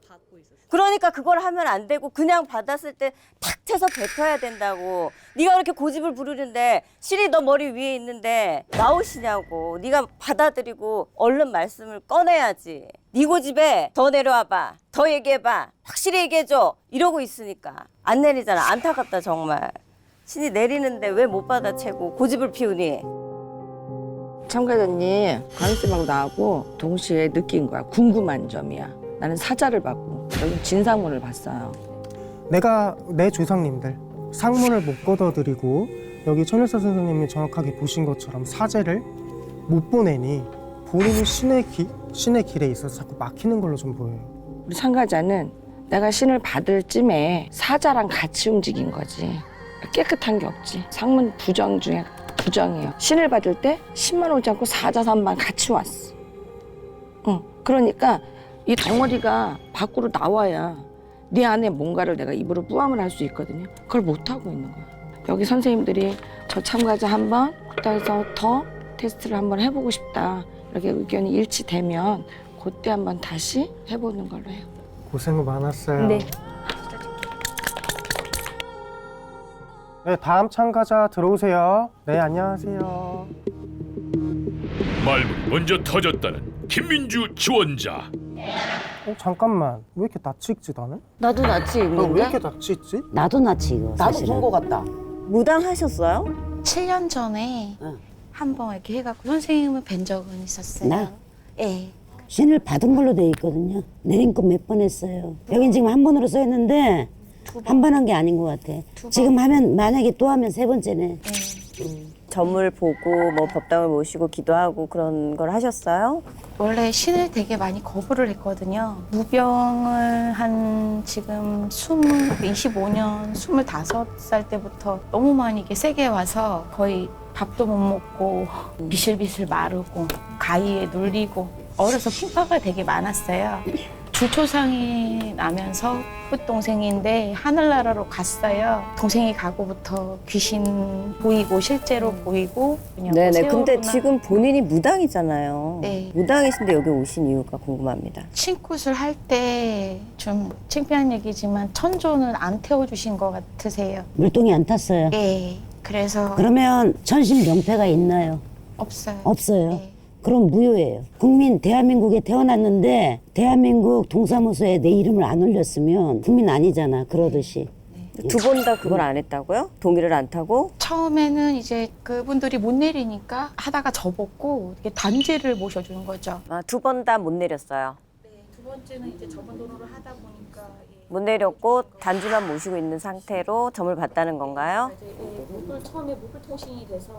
닫고 있었어요. 그러니까 그걸 하면 안 되고 그냥 받았을 때 탁 쳐서 뱉어야 된다고. 네가 그렇게 고집을 부르는데 신이 너 머리 위에 있는데 나오시냐고. 네가 받아들이고 얼른 말씀을 꺼내야지. 네 고집에 더 내려와봐. 더 얘기해봐. 확실히 얘기해줘. 이러고 있으니까 안 내리잖아. 안타깝다 정말. 신이 내리는데 왜 못 받아채고 고집을 피우니? 참가자님 강희쌤하고 나하고 동시에 느낀 거야. 궁금한 점이야. 나는 사자를 봤고 여기 진상문을 봤어요. 내가 내 조상님들 상문을 못 걷어들이고 여기 천일사 선생님이 정확하게 보신 것처럼 사제를 못 보내니 본인이 신의 길에 있어서 자꾸 막히는 걸로 좀 보여요. 우리 참가자는 내가 신을 받을 쯤에 사자랑 같이 움직인 거지. 깨끗한 게 없지. 상문 부정 중에 부정이에요. 신을 받을 때 신만 오지 않고 사자 산만 같이 왔어. 그러니까 이 덩어리가 밖으로 나와야 네 안에 뭔가를 내가 입으로 뿌함을 할 수 있거든요. 그걸 못 하고 있는 거야. 여기 선생님들이 저 참가자 한번 그래서 더 테스트를 한번 해보고 싶다. 이렇게 의견이 일치되면 그때 한번 다시 해보는 걸로 해요. 고생 많았어요. 네. 네, 다음 참가자 들어오세요. 네, 안녕하세요. 말문이 먼저 터졌다는 김민주 지원자. 잠깐만, 왜 이렇게 낯이 익지 나는? 나도 낯이 익는데? 왜 이렇게 낯이 익지? 나도 낯이 익어. 나도 사실은. 본 거 같다. 무당하셨어요? 7년 전에 한 번 이렇게 해갖고 선생님을 뵌 적은 있었어요. 나? 예. 신을 받은 걸로 돼 있거든요. 내린 거 몇 번 했어요. 여긴 지금 한 번으로 써 있는데 한 번 한 게 아닌 것 같아. 지금 하면 만약에 또 하면 세 번째네. 점을 보고 뭐 법당을 모시고 기도하고 그런 걸 하셨어요? 원래 신을 되게 많이 거부를 했거든요. 무병을 한 지금 25년, 25살 때부터 너무 많이 이게 세게 와서 거의 밥도 못 먹고 비실비실 마르고 가위에 눌리고 어려서 핑파가 되게 많았어요. 주초상이 나면서 끝동생인데 하늘나라로 갔어요. 동생이 가고부터 귀신 보이고 실제로 보이고 그냥 네네. 뭐 근데 세우거나. 지금 본인이 무당이잖아요. 네. 무당이신데 여기 오신 이유가 궁금합니다. 신굿을 할 때 좀 창피한 얘기지만 천조는 안 태워주신 것 같으세요. 물동이 안 탔어요. 네. 그래서 그러면 천신명패가 있나요? 없어요. 없어요. 그럼 무효예요. 국민 대한민국에 태어났는데 대한민국 동사무소에 내 이름을 안 올렸으면 국민 아니잖아. 그러듯이. 두 번 다 그걸 안 했다고요? 동의를 안 타고? 처음에는 이제 그분들이 못 내리니까 하다가 접었고 이게 단지를 모셔주는 거죠. 아, 두 번 다 못 내렸어요. 네, 두 번째는 이제 접은 돈으로 하다 보니까 못 내렸고 단지만 모시고 있는 상태로 점을 봤다는 건가요? 처음에 목을 통신이 돼서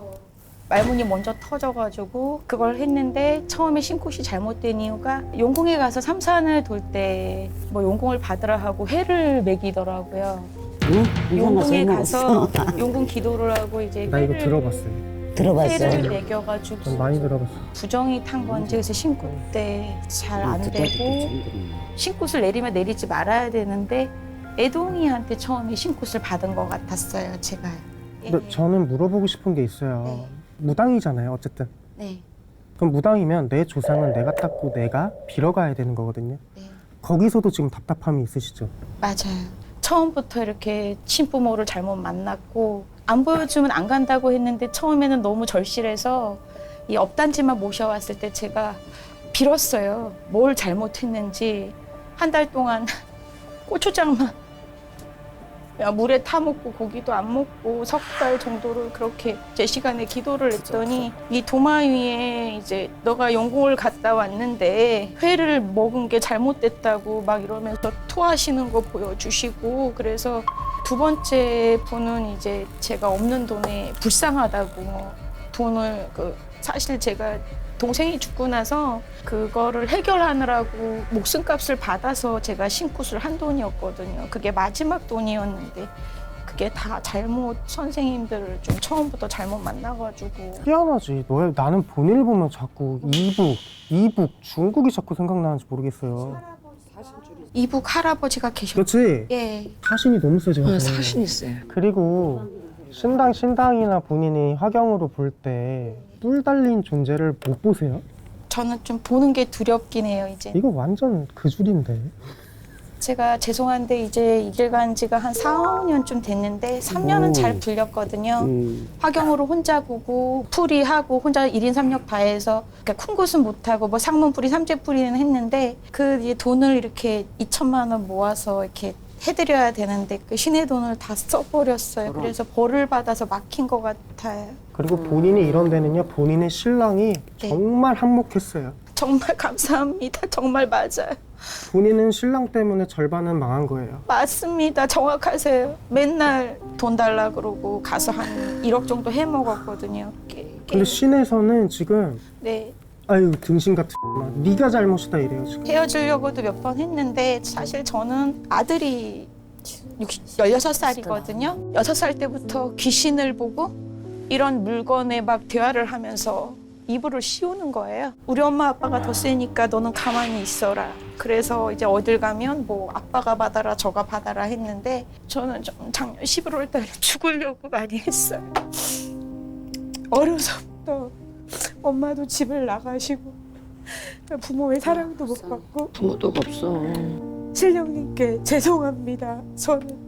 말문이 먼저 터져가지고 그걸 했는데 처음에 신굿이 잘못된 이유가 용궁에 가서 삼산을 돌 때 뭐 용궁을 받으라 하고 회를 먹이더라고요. 용궁에 가서 용궁 기도를 하고 이제 나 이거 회를 들어봤어요. 회를 먹여가지고 전 많이 들어봤어요. 부정이 탄 건지 그래서 신굿 때 잘 안 되고 신굿을 내리면 내리지 말아야 되는데 애동이한테 처음에 신굿을 받은 것 같았어요, 제가. 근데 저는 물어보고 싶은 게 있어요. 무당이잖아요, 어쨌든. 네. 그럼 무당이면 내 조상은 내가 닦고 내가 빌어가야 되는 거거든요. 거기서도 지금 답답함이 있으시죠? 맞아요. 처음부터 이렇게 친부모를 잘못 만났고 안 보여주면 안 간다고 했는데 처음에는 너무 절실해서 이 업단지만 모셔왔을 때 제가 빌었어요. 뭘 잘못했는지. 한 달 동안 고추장만 물에 타먹고 고기도 안 먹고 석 달 정도를 그렇게 제 시간에 기도를 했더니 이 도마 위에 이제 너가 용궁을 갔다 왔는데 회를 먹은 게 잘못됐다고 막 이러면서 토하시는 거 보여주시고 그래서 두 번째 분은 이제 제가 없는 돈에 불쌍하다고 돈을 사실 제가 동생이 죽고 나서 그거를 해결하느라고 목숨값을 받아서 제가 신굿을 한 돈이었거든요. 그게 마지막 돈이었는데 그게 다 잘못 선생님들을 좀 처음부터 잘못 만나가지고. 희한하지. 나는 본인을 보면 자꾸 이북 중국이 자꾸 생각나는지 모르겠어요. 이북 할아버지가 계셨. 그렇지? 예. 사신이 너무 세죠. 사신 있어요. 그리고 신당이나 본인이 화경으로 볼 때 뿔 달린 존재를 못 보세요? 저는 좀 보는 게 두렵긴 해요, 이제. 이거 완전 그 줄인데. 제가 죄송한데 이제 이 길 간 지가 한 4, 5년쯤 됐는데 3년은 잘 불렸거든요. 화경으로 혼자 보고 풀이하고 혼자 1인 3역 다 해서 그러니까 큰 곳은 못하고 뭐 상문풀이, 삼재풀이는 했는데 그 이제 돈을 이렇게 2천만 원 모아서 이렇게 해드려야 되는데 그 신의 돈을 다 써버렸어요. 그래서 벌을 받아서 막힌 것 같아요. 그리고 본인이 이런 데는요, 본인의 신랑이 정말 한몫했어요. 정말 감사합니다. 정말 맞아요. 본인은 신랑 때문에 절반은 망한 거예요. 맞습니다. 정확하세요. 맨날 돈 달라 그러고 가서 한 1억 정도 해먹었거든요. 근데 신에서는 지금 네. 아유 등신 같은 네가 잘못이다 이래요 지금. 헤어지려고도 몇 번 했는데 사실 저는 아들이 16살이거든요. 6살 때부터 귀신을 보고 이런 물건에 막 대화를 하면서 이불을 씌우는 거예요. 우리 엄마 아빠가 더 세니까 너는 가만히 있어라. 그래서 이제 어딜 가면 뭐 아빠가 받아라 저가 받아라 했는데 저는 좀 작년 11월 달에 죽으려고 많이 했어요. 어려서부터 엄마도 집을 나가시고 부모의 사랑도 못 받고 부모도 없어. 신령님께 죄송합니다. 저는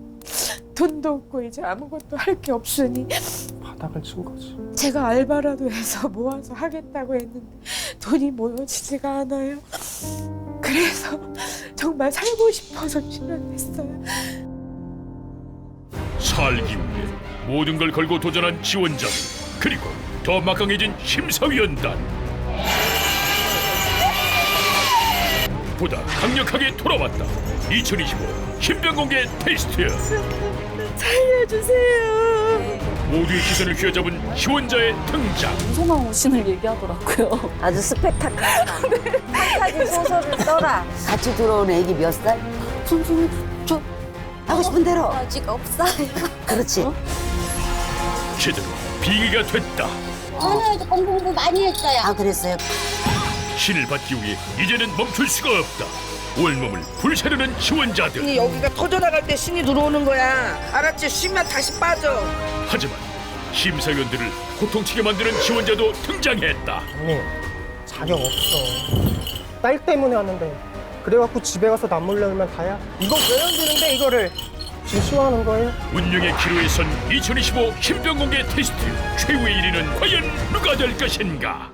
돈도 없고 이제 아무것도 할 게 없으니 바닥을 친 거지. 제가 알바라도 해서 모아서 하겠다고 했는데 돈이 모여지지가 않아요. 그래서 정말 살고 싶어서 출연했어요. 살기 위해 모든 걸 걸고 도전한 지원자들, 그리고 더 막강해진 심사위원단. 보다 강력하게 돌아왔다. 2025 신병공개 테스트. 살려주세요. 모두의 시선을 휘어잡은 지원자의 등장. 무성한 오신을 얘기하더라고요. 아주 스펙타클하다. 판타지 소설을 써라. 같이 들어온 애기 몇 살? 저 하고 싶은 대로. 아직 없어요. 그렇지. 제대로 비기가 됐다. 저는 공부 많이 했어요. 아 그랬어요. 신을 받기 위해 이제는 멈출 수가 없다. 온몸을 불사르는 지원자들. 신이 여기가 터져나갈 때 신이 들어오는 거야. 알았지? 쉬면 다시 빠져. 하지만 심사위원들을 고통치게 만드는 지원자도 등장했다. 언니 자격 없어. 딸 때문에 왔는데 그래갖고 집에 가서 남몰래 울면 다야? 이거 왜 흔드는데 이거를? 지금 싫어하는 거예요? 운명의 기로에 선 2025 신병공개 테스트 최후의 1위는 과연 누가 될 것인가?